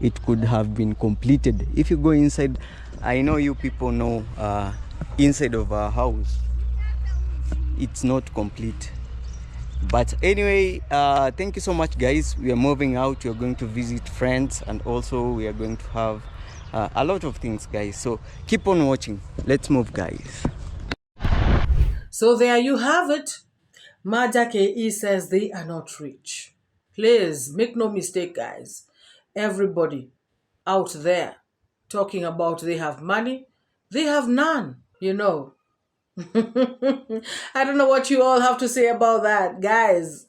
It could have been completed. If you go inside, I know you people know inside of our house, it's not complete. But anyway, thank you so much, guys. We are moving out. We are going to visit friends, and also we are going to have a lot of things, guys. So keep on watching. Let's move, guys. So there you have it. 𝐷𝐿𝐼𝐄 says they are not rich. Please make no mistake, guys. Everybody out there talking about they have money, they have none, you know. I don't know what you all have to say about that, guys.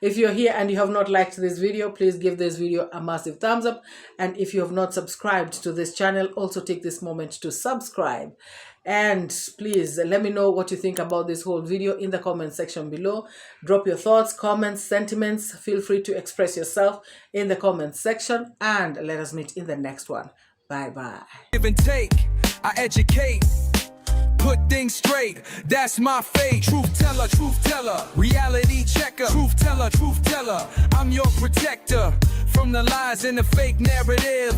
If you're here and you have not liked this video, please give this video a massive thumbs up. And if you have not subscribed to this channel, also take this moment to subscribe. And please let me know what you think about this whole video in the comment section below. Drop your thoughts, comments, sentiments. Feel free to express yourself in the comment section, and let us meet in the next one. Bye bye. Give and take, I educate, put things straight, that's my fate. Truth teller, reality checker. Truth teller, I'm your protector from the lies and the fake narrative.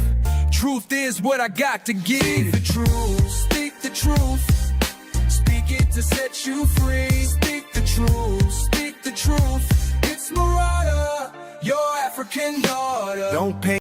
Truth is what I got to give. Speak the truth, speak the truth. Speak it to set you free. Speak the truth, speak the truth. It's MORAA, your African daughter. Don't pay